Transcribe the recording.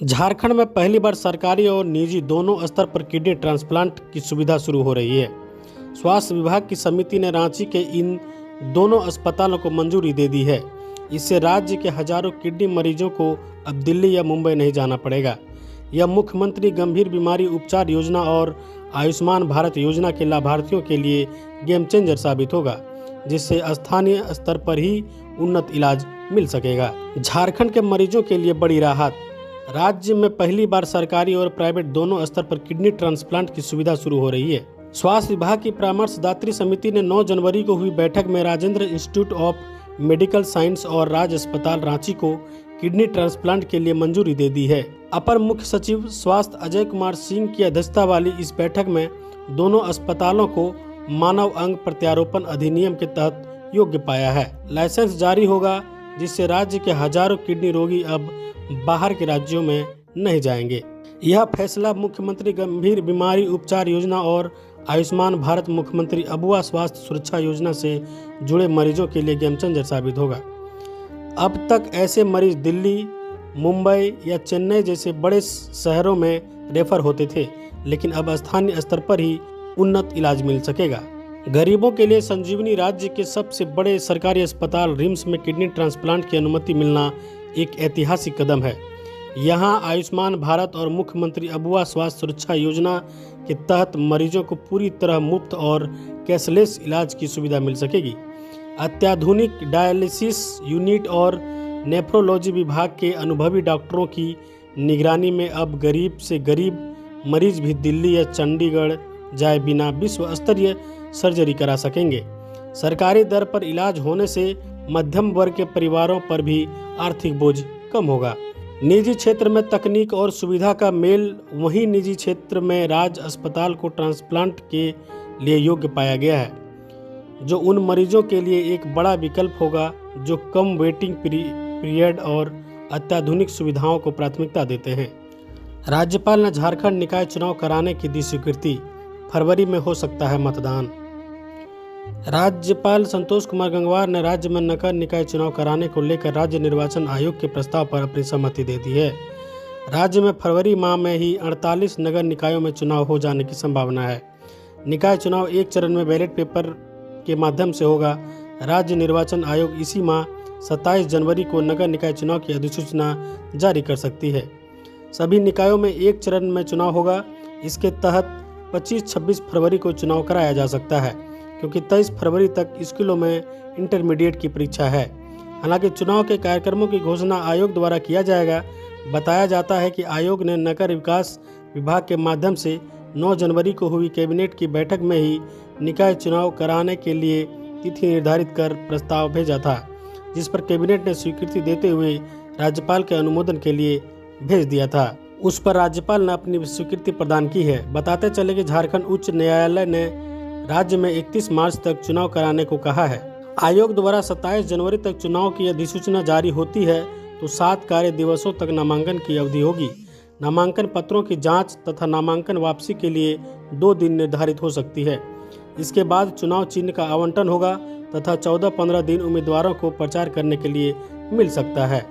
झारखंड में पहली बार सरकारी और निजी दोनों स्तर पर किडनी ट्रांसप्लांट की सुविधा शुरू हो रही है। स्वास्थ्य विभाग की समिति ने रांची के इन दोनों अस्पतालों को मंजूरी दे दी है। इससे राज्य के हजारों किडनी मरीजों को अब दिल्ली या मुंबई नहीं जाना पड़ेगा। यह मुख्यमंत्री गंभीर बीमारी उपचार योजना और आयुष्मान भारत योजना के लाभार्थियों के लिए गेम चेंजर साबित होगा, जिससे स्थानीय स्तर पर ही उन्नत इलाज मिल सकेगा। झारखंड के मरीजों के लिए बड़ी राहत। राज्य में पहली बार सरकारी और प्राइवेट दोनों स्तर पर किडनी ट्रांसप्लांट की सुविधा शुरू हो रही है। स्वास्थ्य विभाग की परामर्शदात्री समिति ने 9 जनवरी को हुई बैठक में Rajendra institute of medical science और राज अस्पताल रांची को किडनी ट्रांसप्लांट के लिए मंजूरी दे दी है। अपर मुख्य सचिव स्वास्थ्य अजय कुमार सिंह की अध्यक्षता वाली इस बैठक में दोनों अस्पतालों को मानव अंग प्रत्यारोपण अधिनियम के तहत योग्य पाया है। लाइसेंस जारी होगा, जिससे राज्य के हजारों किडनी रोगी अब बाहर के राज्यों में नहीं जाएंगे। यह फैसला मुख्यमंत्री गंभीर बीमारी उपचार योजना और आयुष्मान भारत मुख्यमंत्री अबुआ स्वास्थ्य सुरक्षा योजना से जुड़े मरीजों के लिए गेम चेंजर साबित होगा। अब तक ऐसे मरीज दिल्ली, मुंबई या चेन्नई जैसे बड़े शहरों में रेफर होते थे, लेकिन अब स्थानीय स्तर पर ही उन्नत इलाज मिल सकेगा। गरीबों के लिए संजीवनी राज्य के सबसे बड़े सरकारी अस्पताल रिम्स में किडनी ट्रांसप्लांट की अनुमति मिलना एक ऐतिहासिक कदम है। यहाँ आयुष्मान भारत और मुख्यमंत्री अबुआ स्वास्थ्य सुरक्षा योजना के तहत मरीजों को पूरी तरह मुफ्त और कैशलेस इलाज की सुविधा मिल सकेगी। अत्याधुनिक डायलिसिस यूनिट और नेफ्रोलॉजी विभाग के अनुभवी डॉक्टरों की निगरानी में अब गरीब से गरीब मरीज भी दिल्ली या चंडीगढ़ जाए बिना विश्व स्तरीय सर्जरी करा सकेंगे। सरकारी दर पर इलाज होने से मध्यम वर्ग के परिवारों पर भी आर्थिक बोझ कम होगा। निजी क्षेत्र में तकनीक और सुविधा का मेल, वहीं निजी क्षेत्र में राज अस्पताल को ट्रांसप्लांट के लिए योग्य पाया गया है, जो उन मरीजों के लिए एक बड़ा विकल्प होगा जो कम वेटिंग पीरियड और अत्याधुनिक सुविधाओं को प्राथमिकता देते हैं। राज्यपाल ने झारखंड निकाय चुनाव कराने की दी स्वीकृति, फरवरी में हो सकता है मतदान। राज्यपाल संतोष कुमार गंगवार ने राज्य में नगर निकाय चुनाव कराने को लेकर राज्य निर्वाचन आयोग के प्रस्ताव पर अपनी सहमति दे दी है। राज्य में फरवरी माह में ही 48 नगर निकायों में चुनाव हो जाने की संभावना है। निकाय चुनाव एक चरण में बैलेट पेपर के माध्यम से होगा। राज्य निर्वाचन आयोग इसी माह 27 जनवरी को नगर निकाय चुनाव की अधिसूचना जारी कर सकती है। सभी निकायों में एक चरण में चुनाव होगा। इसके तहत 25-26 फरवरी को चुनाव कराया जा सकता है, क्योंकि 23 फरवरी तक स्कूलों में इंटरमीडिएट की परीक्षा है। हालांकि चुनाव के कार्यक्रमों की घोषणा आयोग द्वारा किया जाएगा। बताया जाता है कि आयोग ने नगर विकास विभाग के माध्यम से 9 जनवरी को हुई कैबिनेट की बैठक में ही निकाय चुनाव कराने के लिए तिथि निर्धारित कर प्रस्ताव भेजा था, जिस पर कैबिनेट ने स्वीकृति देते हुए राज्यपाल के अनुमोदन के लिए भेज दिया था। उस पर राज्यपाल ने अपनी स्वीकृति प्रदान की है। बताते चले कि झारखंड उच्च न्यायालय ने राज्य में 31 मार्च तक चुनाव कराने को कहा है। आयोग द्वारा 27 जनवरी तक चुनाव की अधिसूचना जारी होती है तो 7 कार्य दिवसों तक नामांकन की अवधि होगी। नामांकन पत्रों की जांच तथा नामांकन वापसी के लिए 2 दिन निर्धारित हो सकती है। इसके बाद चुनाव चिन्ह का आवंटन होगा तथा 14-15 दिन उम्मीदवारों को प्रचार करने के लिए मिल सकता है।